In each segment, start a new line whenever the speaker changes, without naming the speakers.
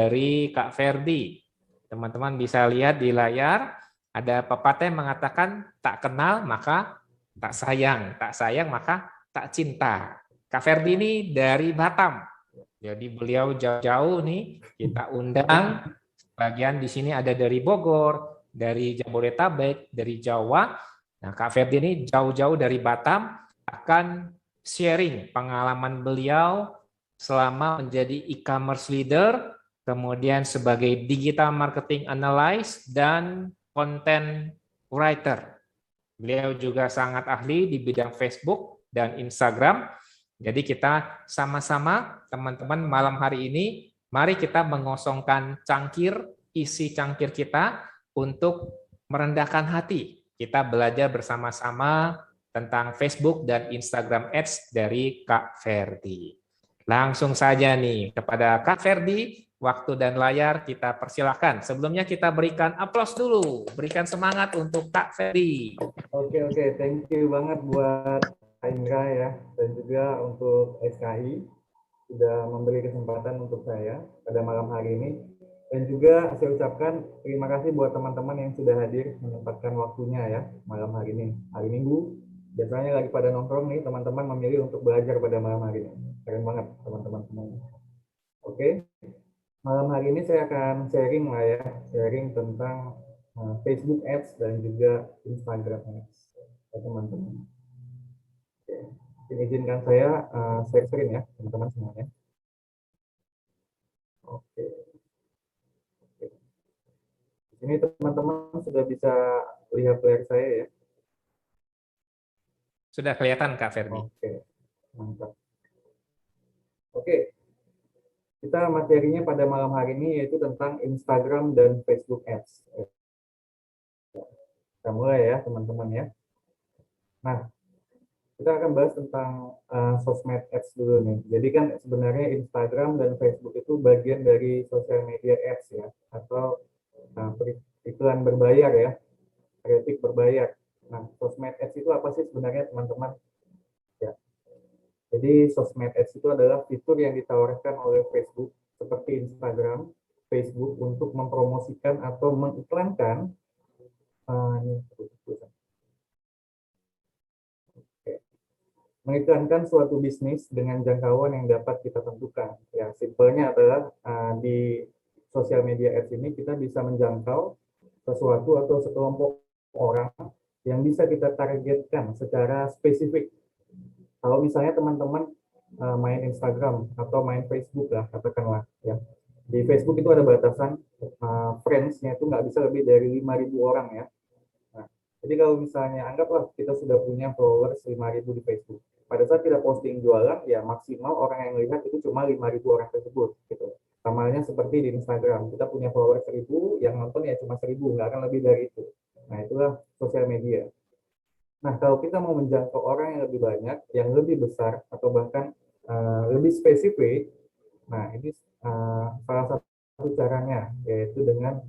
dari Kak Ferdi. Teman-teman bisa lihat di layar, ada pepatah yang mengatakan tak kenal maka tak sayang maka tak cinta. Kak Ferdi ini dari Batam. Jadi beliau jauh-jauh nih kita undang. Bagian di sini ada dari Bogor, dari Jabodetabek, dari Jawa. Nah, Kak Ferdi ini jauh-jauh dari Batam akan sharing pengalaman beliau selama menjadi e-commerce leader, kemudian sebagai digital marketing analyst dan content writer. Beliau juga sangat ahli di bidang Facebook dan Instagram. Jadi kita sama-sama teman-teman malam hari ini, mari kita mengosongkan cangkir, isi cangkir kita untuk merendahkan hati. Kita belajar bersama-sama tentang Facebook dan Instagram Ads dari Kak Ferdi. Langsung saja nih kepada Kak Ferdi, waktu dan layar kita persilahkan. Sebelumnya kita berikan aplaus dulu, berikan semangat untuk Kak Ferdi.
Oke, thank you banget buat Kak Indra ya, dan juga untuk SKI sudah memberi kesempatan untuk saya pada malam hari ini. Dan juga saya ucapkan terima kasih buat teman-teman yang sudah hadir menyempatkan waktunya ya malam hari ini. Hari Minggu, biasanya lagi pada nongkrong nih, teman-teman memilih untuk belajar pada malam hari ini. Keren banget teman-teman semuanya. Oke, malam hari ini saya akan sharing lah ya, sharing tentang Facebook Ads dan juga Instagram Ads ya, teman-teman. Izinkan saya share screen ya teman-teman semuanya. Oke. Ini teman-teman sudah bisa lihat layar saya ya.
Sudah kelihatan Kak Ferdi.
Oke, mantap. Oke, kita materinya pada malam hari ini yaitu tentang Instagram dan Facebook Ads. Kita mulai ya teman-teman ya. Nah, kita akan bahas tentang sosmed ads dulu nih. Jadi kan sebenarnya Instagram dan Facebook itu bagian dari sosial media ads ya, atau iklan berbayar ya, kreatif berbayar. Nah, sosmed ads itu apa sih sebenarnya teman-teman? Ya. Jadi sosmed ads itu adalah fitur yang ditawarkan oleh Facebook seperti Instagram, Facebook untuk mempromosikan atau mengiklankan mengiklankan suatu bisnis dengan jangkauan yang dapat kita tentukan. Ya, simpelnya adalah di sosial media ads ini kita bisa menjangkau sesuatu atau sekelompok orang yang bisa kita targetkan secara spesifik. Kalau misalnya teman-teman main Instagram atau main Facebook lah, katakanlah ya. Di Facebook itu ada batasan friends-nya itu nggak bisa lebih dari 5.000 orang ya. Nah, jadi kalau misalnya anggaplah kita sudah punya followers 5.000 di Facebook. Pada saat kita posting jualan, ya maksimal orang yang lihat itu cuma 5.000 orang tersebut. Gitu. Sama halnya seperti di Instagram, kita punya followers 1.000, yang nonton ya cuma 1.000, nggak akan lebih dari itu. Nah, itulah sosial media. Nah, kalau kita mau menjangkau orang yang lebih banyak, yang lebih besar, atau bahkan lebih spesifik, nah ini salah satu caranya, yaitu dengan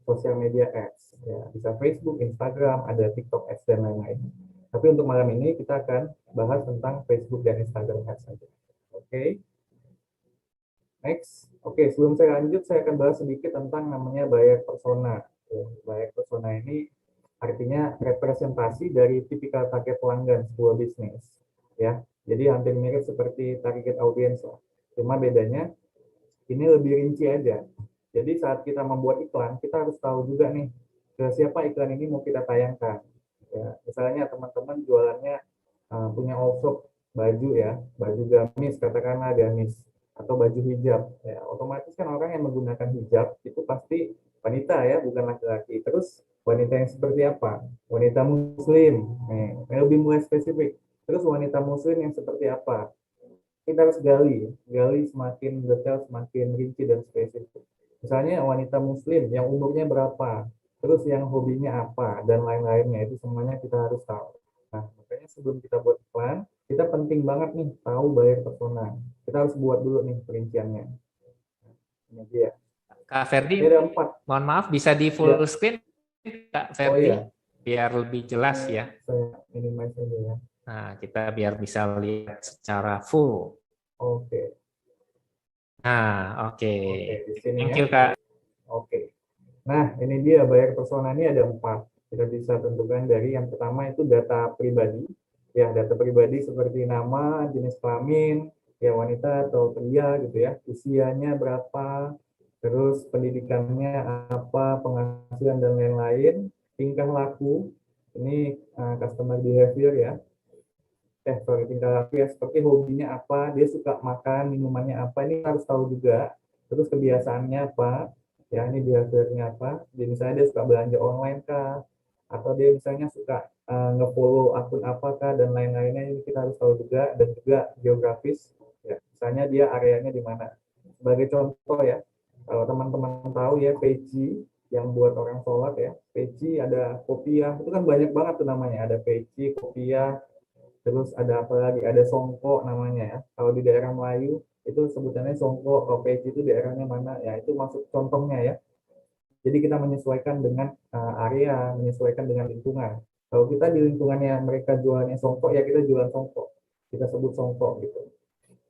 sosial media ads. Ya, bisa Facebook, Instagram, ada TikTok ads, dan lain-lain. Tapi untuk malam ini kita akan bahas tentang Facebook dan Instagram ads saja. Oke. Next. Oke, sebelum saya lanjut, saya akan bahas sedikit tentang namanya buyer persona. Buyer persona ini artinya representasi dari tipikal target pelanggan sebuah bisnis. Ya, jadi hampir mirip seperti target audience lah. Cuma bedanya ini lebih rinci aja. Jadi saat kita membuat iklan, kita harus tahu juga nih ke siapa iklan ini mau kita tayangkan. Ya, misalnya teman-teman jualannya punya all shop baju ya, baju gamis katakanlah gamis atau baju hijab. Ya, otomatis kan orang yang menggunakan hijab itu pasti wanita ya, bukan laki-laki. Terus wanita yang seperti apa? Wanita muslim. Nih, lebih mulai spesifik. Terus wanita muslim yang seperti apa? Kita harus gali semakin detail, semakin rinci dan spesifik. Misalnya wanita muslim yang umurnya berapa, terus yang hobinya apa, dan lain-lainnya, itu semuanya kita harus tahu. Nah, makanya sebelum kita buat iklan, kita penting banget nih tahu buyer persona. Kita harus buat dulu nih perinciannya. Ini dia.
Kak Ferdi,
Ini ada 4.
mohon maaf bisa di full
Ya.
screen Kak
Oh
Ferdi,
iya,
biar lebih jelas ya.
saya minimize aja ya.
Nah, kita biar bisa lihat secara full.
Oke.
Nah, oke.
Oke, di sini
Thank
ya.
you, Kak.
Oke. Nah, ini dia buyer persona ini ada 4. Kita bisa tentukan dari yang pertama itu data pribadi. Ya, data pribadi seperti nama, jenis kelamin, ya wanita atau pria gitu ya, usianya berapa, terus pendidikannya apa, penghasilan dan lain-lain, tingkah laku, ini customer behavior ya, tingkah laku ya, seperti hobinya apa, dia suka makan, minumannya apa, ini harus tahu juga. Terus kebiasaannya apa, ya ini behaviornya apa. Jadi misalnya dia suka belanja online kah, atau dia misalnya suka nge-follow akun apakah dan lain-lainnya, ini kita harus tahu juga. Dan juga geografis, ya misalnya dia areanya di mana. Sebagai contoh ya, kalau teman-teman tahu ya Peci yang buat orang sholat ya, Peci ada Kopiah, itu kan banyak banget tuh namanya, ada Peci, Kopiah, terus ada apa lagi? Ada Songko namanya ya. Kalau di daerah Melayu itu sebutannya Songko, kalau Peci itu daerahnya mana? Ya itu masuk contohnya ya. Jadi kita menyesuaikan dengan area, menyesuaikan dengan lingkungan. Kalau kita di lingkungannya mereka jualannya Songko, ya kita jualan Songko. Kita sebut Songko gitu.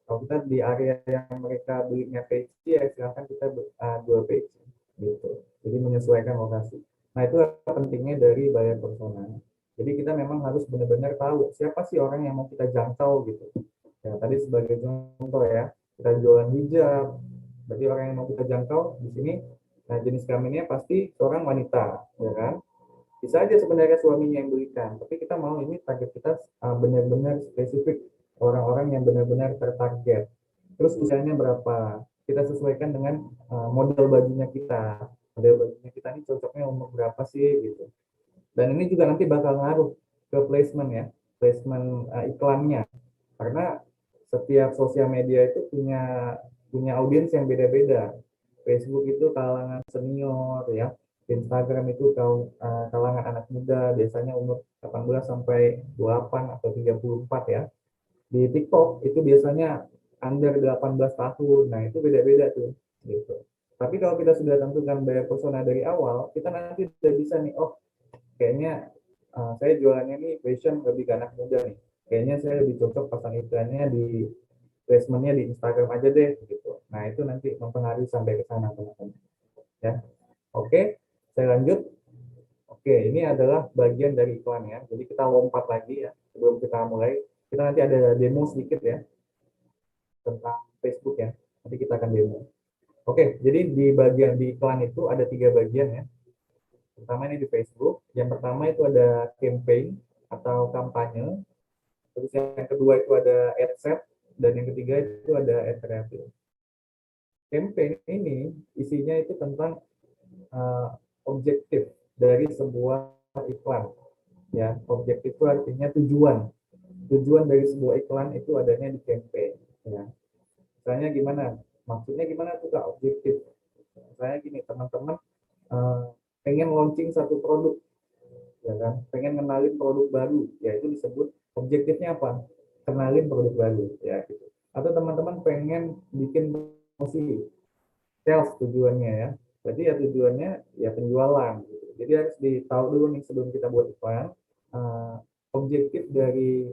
Kalau kita di area yang mereka belinya Peci, ya silahkan kita jual Peci gitu. Jadi menyesuaikan lokasi. Nah itu pentingnya dari buyer persona. Jadi kita memang harus benar-benar tahu siapa sih orang yang mau kita jangkau gitu. Ya tadi sebagai contoh ya, kita jualan hijab, berarti orang yang mau kita jangkau di sini. Nah jenis kelaminnya pasti seorang wanita, ya kan? Bisa aja sebenarnya suaminya yang belikan, tapi kita mau ini target kita benar-benar spesifik, orang-orang yang benar-benar tertarget. Terus usianya berapa? Kita sesuaikan dengan model bajunya kita. Model bajunya kita ini cocoknya umur berapa sih gitu. Dan ini juga nanti bakal ngaruh ke placement ya, placement iklannya. Karena setiap sosial media itu punya punya audiens yang beda-beda. Facebook itu kalangan senior ya, Instagram itu kalangan anak muda, biasanya umur 18 sampai 28 atau 34 ya. Di TikTok itu biasanya under 18 tahun. Nah, itu beda-beda tuh gitu. Tapi kalau kita sudah tentukan buyer persona dari awal, kita nanti sudah bisa nih, oh kayaknya saya jualannya nih fashion lebih ke anak muda nih. Kayaknya saya lebih cocok pasang iklannya di placementnya di Instagram aja deh gitu. Nah itu nanti mempengaruhi sampai ke sana teman-teman. Ya, oke, saya lanjut. Oke, ini adalah bagian dari iklan ya. Jadi kita lompat lagi ya sebelum kita mulai. Kita nanti ada demo sedikit ya tentang Facebook ya. Nanti kita akan demo. Oke, jadi di bagian di iklan itu ada 3 bagian ya. Pertama ini di Facebook. Yang pertama itu ada campaign atau kampanye. Terus yang kedua itu ada ad set. Dan yang ketiga itu ada ad creative. Campaign ini isinya itu tentang objektif dari sebuah iklan. Ya, objektif itu artinya tujuan. Tujuan dari sebuah iklan itu adanya di campaign. Ya. Misalnya gimana? Maksudnya gimana tuh Kak objektif? Misalnya gini, teman-teman pengen launching satu produk, ya kan? Pengen kenalin produk baru, ya itu disebut objektifnya apa? Kenalin produk baru, ya gitu. Atau teman-teman pengen bikin promosi, sales tujuannya ya. Jadi ya tujuannya ya penjualan. Gitu. Jadi harus ditahu dulu nih sebelum kita buat iklan, objektif dari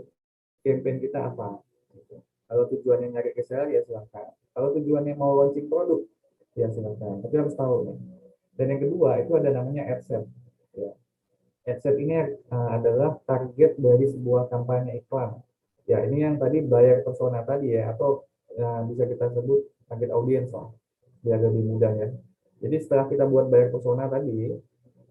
campaign kita apa. Gitu. Kalau tujuannya nyari ke sales ya silakan. Kalau tujuannya mau launching produk ya silakan. Tapi harus tahu nih. Dan yang kedua itu ada namanya AdSense. Ya. AdSense ini adalah target dari sebuah kampanye iklan. Ya ini yang tadi buyer persona tadi ya, atau bisa kita sebut target audience lah, biar lebih mudah ya. Jadi setelah kita buat buyer persona tadi,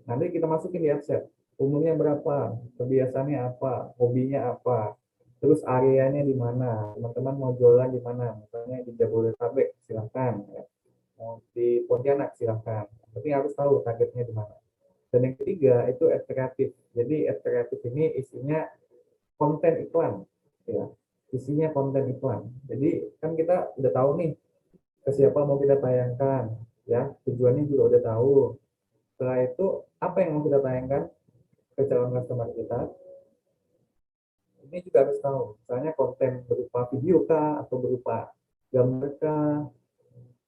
nanti kita masukin di AdSense. Umurnya berapa, kebiasaannya apa, hobinya apa, terus areanya di mana, teman-teman mau jualan di mana, misalnya di Jabodetabek silahkan, ya. Mau di Pontianak silahkan. Tapi harus tahu targetnya di mana. Dan yang ketiga itu ad kreatif. Jadi ad kreatif ini isinya konten iklan, ya. Isinya konten iklan. Jadi kan kita udah tahu nih ke siapa mau kita tayangkan, ya. Tujuannya juga udah tahu. Setelah itu apa yang mau kita tayangkan ke calon customer kita? Ini juga harus tahu. Misalnya konten berupa video kah atau berupa gambar kah,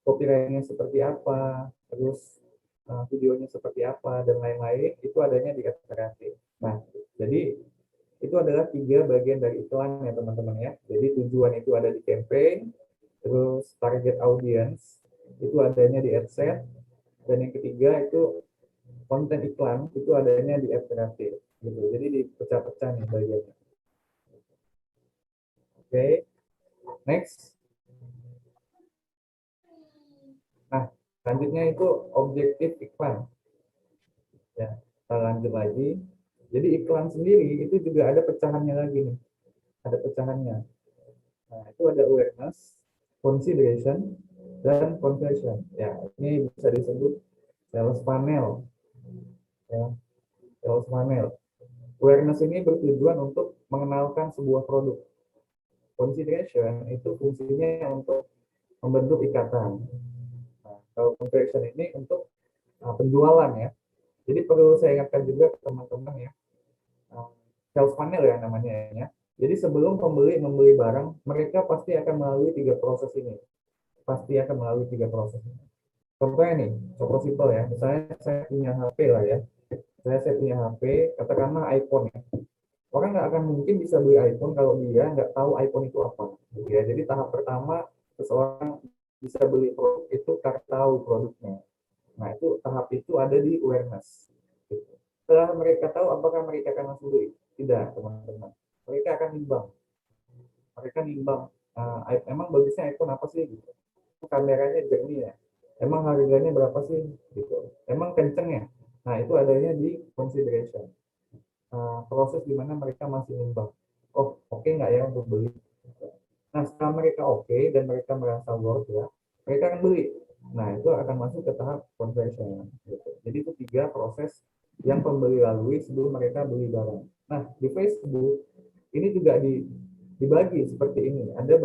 copyrightnya seperti apa, terus videonya seperti apa dan lain-lain itu adanya di ad kreatif. Nah, jadi itu adalah 3 bagian dari iklan ya teman-teman ya. Jadi tujuan itu ada di campaign, Terus target audience itu adanya di adset, dan yang ketiga itu konten iklan itu adanya di ad kreatif gitu. Jadi dipecah-pecah nih bagiannya. Oke, next. Nah, selanjutnya itu objektif iklan. Ya, kita lanjut lagi. Jadi iklan sendiri itu juga ada pecahannya lagi nih. Ada pecahannya. Nah, itu ada awareness, consideration, dan conversion. Ya, ini bisa disebut sales funnel. Ya, sales funnel. Awareness ini bertujuan untuk mengenalkan sebuah produk. Consideration itu fungsinya untuk membentuk ikatan. Nah, kalau conversion ini untuk penjualan ya. Jadi perlu saya ingatkan juga ke teman-teman ya, sales funnel ya namanya ya. Jadi sebelum pembeli membeli barang, mereka pasti akan melalui tiga proses ini. Pasti akan melalui tiga proses ini. Contohnya nih, contoh simpel ya. Misalnya saya punya HP lah ya. Saya punya HP, katakanlah iPhone ya. Orang nggak akan mungkin bisa beli iPhone kalau dia nggak tahu iPhone itu apa. Gitu ya. Jadi tahap pertama, seseorang bisa beli produk itu karena tahu produknya. Nah, itu tahap itu ada di awareness. Gitu. Setelah mereka tahu, apakah mereka akan langsung beli? Tidak, teman-teman. Mereka akan nimbang. Mereka nimbang, emang bagusnya iPhone apa sih? Gitu. Kameranya jernih ya. Emang harganya berapa sih? Gitu. Emang kenceng ya? Nah, itu adanya di consideration. Proses di mana mereka masih nimbang. Oh, oke nggak ya untuk beli? Nah, setelah mereka oke dan mereka merasa worth ya, mereka akan beli. Nah, itu akan masuk ke tahap conversion. Gitu. Jadi itu tiga proses yang pembeli lalui sebelum mereka beli barang. Nah, di Facebook ini juga dibagi seperti ini. Ada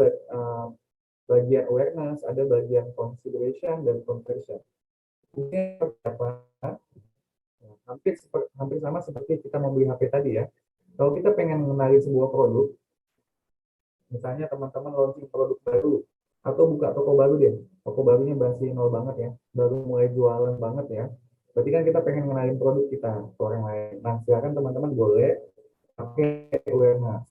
bagian awareness, ada bagian consideration dan conversion. Ini apa? Hampir sama seperti kita mau beli HP tadi ya. Kalau kita pengen mengenali sebuah produk, misalnya teman-teman launching produk baru atau buka toko baru deh, toko barunya masih nol banget ya, baru mulai jualan banget ya, berarti kan kita pengen mengenalin produk kita ke orang lain. Nah, silakan teman-teman boleh pakai awareness.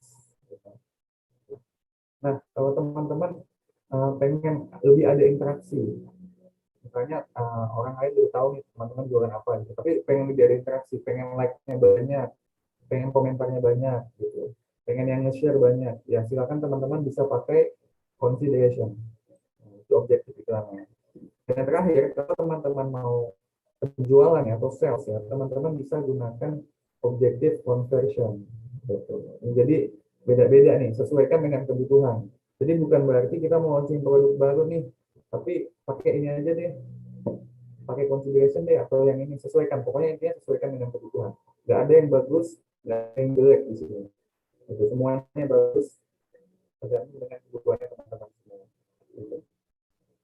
Nah, kalau teman-teman pengen lebih ada interaksi, misalnya orang lain udah tahu nih teman-teman jualan apa gitu, tapi pengen lebih ada interaksi, pengen like-nya banyak, pengen komentarnya banyak gitu, pengen yang nge-share banyak, ya silakan teman-teman bisa pakai consideration. Itu objektif iklannya. Dan yang terakhir, kalau teman-teman mau penjualan ya atau sales ya, teman-teman bisa gunakan objektif conversion. Gitu. Jadi beda-beda nih, sesuaikan dengan kebutuhan. Jadi bukan berarti kita mau launching produk baru nih, tapi pakai ini aja deh, pakai consideration deh, atau yang ini sesuaikan. Pokoknya intinya sesuaikan dengan kebutuhan. Gak ada yang bagus, gak ada yang jelek di sini. Itu semuanya bagus tergantung dengan kebutuhannya teman-teman semua. Gitu.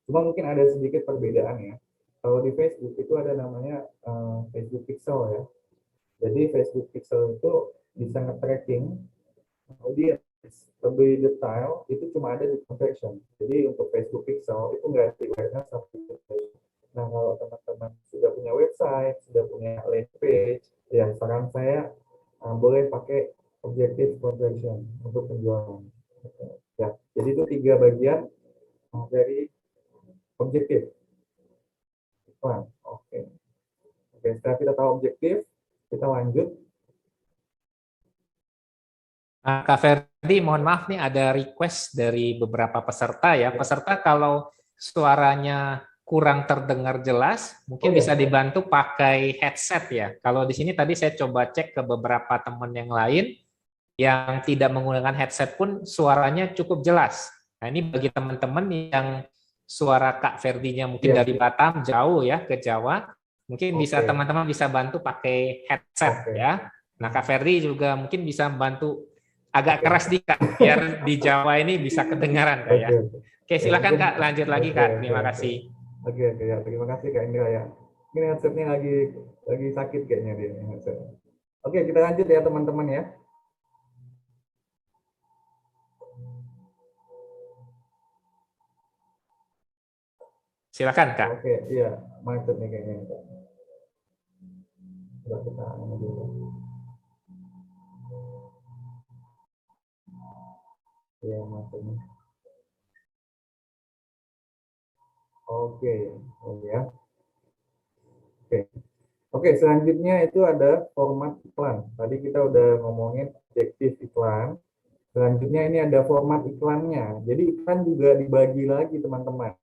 Cuma mungkin ada sedikit perbedaan ya. Kalau di Facebook itu ada namanya Facebook Pixel ya. Jadi Facebook Pixel itu bisa nge-tracking audience lebih detail, itu cuma ada di conversion. Jadi untuk Facebook Pixel itu nggak ada awareness sama conversion. Nah, kalau teman-teman sudah punya website, sudah punya landing page, ya saran saya boleh pakai objective conversion untuk penjualan. Ya, jadi itu tiga bagian dari objektif iklan. Oke. Oke, setelah kita tahu objektif, kita lanjut.
Kak Ferdi, mohon maaf nih ada request dari beberapa peserta ya.
Ya.
Peserta kalau suaranya kurang terdengar jelas, mungkin bisa dibantu pakai headset ya. Kalau di sini tadi saya coba cek ke beberapa teman yang lain yang tidak menggunakan headset pun suaranya cukup jelas. Nah, ini bagi teman-teman yang suara Kak Ferdinya mungkin
Ya.
dari Batam jauh ya ke Jawa, mungkin bisa teman-teman bisa bantu pakai headset ya. Nah, Kak Ferdi juga mungkin bisa bantu agak keras dikit biar di Jawa ini bisa kedengaran Kak ya. Oke, silakan Kak, lanjut lagi Kak. Terima kasih.
Oke, ya, terima kasih Kak Indra ya. Ini headsetnya lagi sakit kayaknya dia. Oke, kita lanjut ya teman-teman ya.
Silakan Kak.
Oke, iya, macet nih kayaknya. Coba kita dulu. Iya, macet nih. Oke, oh ya. Oke. Oke, selanjutnya itu ada format iklan. Tadi kita udah ngomongin objektif iklan. Selanjutnya ini ada format iklannya. Jadi iklan juga dibagi lagi teman-teman,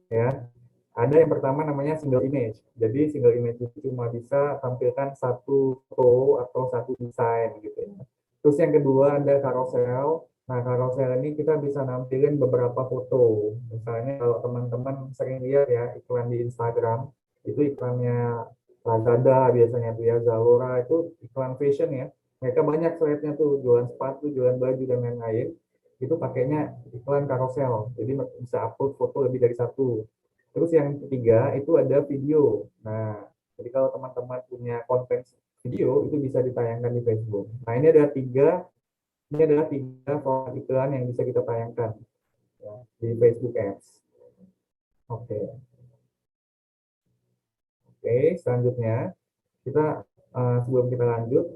ya. Ada yang pertama namanya single image. Jadi single image itu cuma bisa tampilkan satu foto atau satu desain gitu ya. Terus yang kedua ada carousel. Nah, carousel ini kita bisa nampilin beberapa foto. Misalnya kalau teman-teman sering lihat ya iklan di Instagram, itu iklannya Lazada biasanya tuh ya, Zalora itu iklan fashion ya. Mereka banyak slide-nya tuh, jualan sepatu, jualan baju dan lain-lain. Itu pakainya iklan carousel. Jadi bisa upload foto lebih dari satu. Terus yang ketiga itu ada video. Nah, jadi kalau teman-teman punya konten video itu bisa ditayangkan di Facebook. Nah, ini adalah tiga format iklan yang bisa kita tayangkan ya, di Facebook Ads. Oke, oke. Selanjutnya kita sebelum kita lanjut,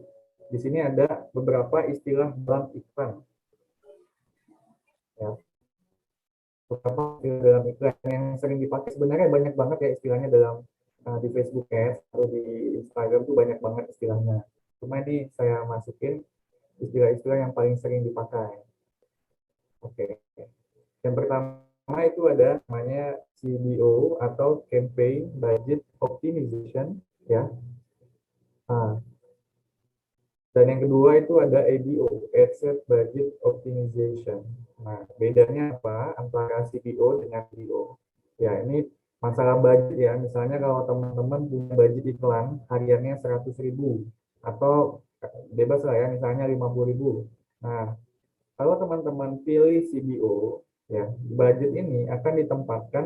di sini ada beberapa istilah dalam iklan. Ya. Beberapa istilah dalam iklan yang sering dipakai sebenarnya banyak banget ya istilahnya dalam di Facebook Ads atau di Instagram tuh banyak banget istilahnya. Cuma ini saya masukin istilah-istilah yang paling sering dipakai. Oke. Yang pertama itu ada namanya CBO atau Campaign Budget Optimization ya. Nah, dan yang kedua itu ada ABO, Asset Budget Optimization. Nah, bedanya apa antara CBO dengan ABO? Ya, ini masalah budget ya. Misalnya kalau teman-teman punya budget iklan hariannya 100.000 atau bebas lah ya, misalnya 50.000. Nah, kalau teman-teman pilih CBO, ya, budget ini akan ditempatkan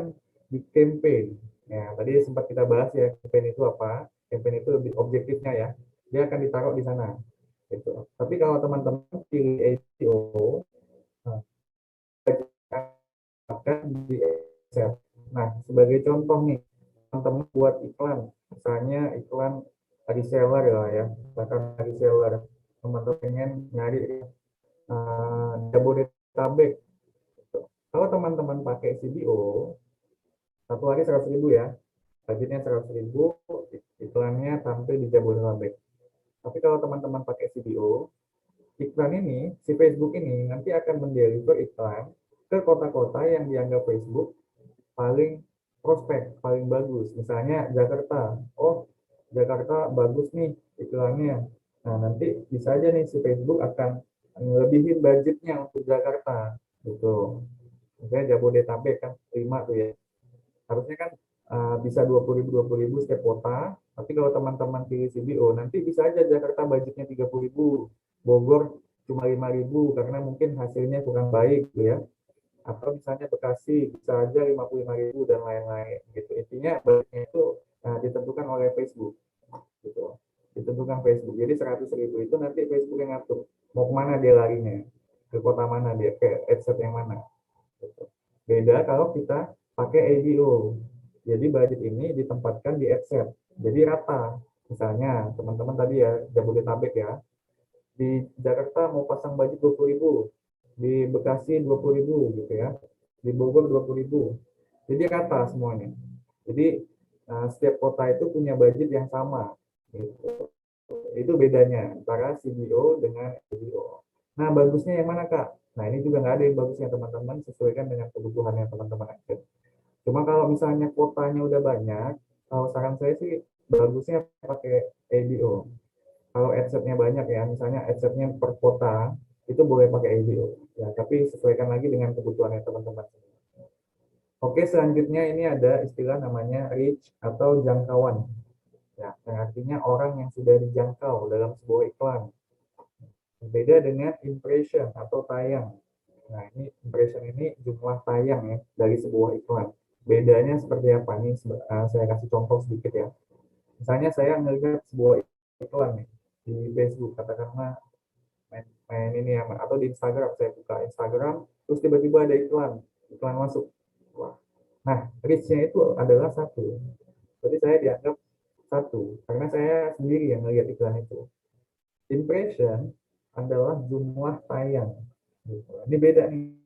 di campaign. Ya, tadi sempat kita bahas ya, campaign itu apa? Campaign itu lebih objektifnya ya. Dia akan ditaruh di sana. Gitu. Tapi kalau teman-teman pilih SEO, nah, akan di set. Nah, sebagai contoh nih, teman-teman buat iklan, misalnya iklan reseller ya, bahkan reseller, teman-teman pengen nyari Jabodetabek. Kalau teman-teman pakai CBO, satu hari 100.000 ya, budgetnya 100.000, iklannya tampil di Jabodetabek. Tapi kalau teman-teman pakai CBO, iklan ini, si Facebook ini nanti akan mendeliver iklan ke kota-kota yang dianggap Facebook paling prospek, paling bagus. Misalnya Jakarta. Oh, Jakarta bagus nih iklannya. Nah, nanti bisa aja nih si Facebook akan ngelebihin budgetnya untuk Jakarta. Gitu. Misalnya Jabodetabek kan 5 tuh ya. Harusnya kan bisa 20.000 setiap kota. Tapi kalau teman-teman pilih CBO, nanti bisa aja Jakarta budgetnya 30.000, Bogor cuma 5.000 karena mungkin hasilnya kurang baik gitu ya. Atau misalnya Bekasi bisa aja 55.000 dan lain-lain gitu. Intinya budgetnya itu ditentukan oleh Facebook gitu. Ditentukan Facebook. Jadi 100.000 itu nanti Facebook yang ngatur mau kemana dia larinya, ke kota mana dia, ke adset yang mana. Gitu. Beda kalau kita pakai ABO. Jadi budget ini ditempatkan di adset. Jadi rata. Misalnya teman-teman tadi ya Jabodetabek ya. Di Jakarta mau pasang budget 20.000, di Bekasi 20.000 gitu ya, di Bogor 20.000. Jadi rata semuanya. Jadi setiap kota itu punya budget yang sama. Gitu. Itu bedanya antara CBO dengan ABO. Nah, bagusnya yang mana, Kak? Nah, ini juga nggak ada yang bagusnya, teman-teman. Sesuaikan dengan kebutuhan yang teman-teman aja. Cuma kalau misalnya kotanya udah banyak, kalau saran saya sih bagusnya pakai ABO. Kalau adsetnya banyak ya, misalnya adsetnya per kota, itu boleh pakai ABO. Ya, tapi sesuaikan lagi dengan kebutuhan yang teman-teman. Oke, selanjutnya ini ada istilah namanya reach atau jangkauan. Ya, yang artinya orang yang sudah dijangkau dalam sebuah iklan. Berbeda dengan impression atau tayang. Nah, ini impression ini jumlah tayang ya dari sebuah iklan. Bedanya seperti apa nih? Saya kasih contoh sedikit ya. Misalnya saya melihat sebuah iklan nih di Facebook, katakanlah main ini ya, atau di Instagram, saya buka Instagram, terus tiba-tiba ada iklan masuk. Wah. Nah, reach-nya itu adalah satu. Jadi saya dianggap satu, karena saya sendiri yang melihat iklan itu. Impression adalah jumlah tayang. Gitu. Ini beda nih.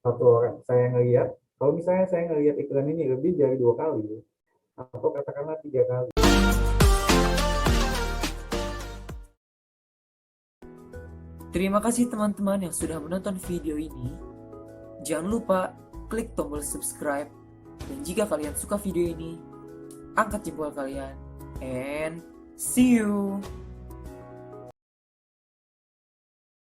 Satu orang saya ngelihat, Kalau misalnya saya ngelihat iklan ini lebih dari 2 kali, atau katakanlah 3 kali.
Terima kasih teman-teman yang sudah menonton video ini. Jangan lupa klik tombol subscribe. Dan jika kalian suka video ini, angkat jempol kalian. And see you!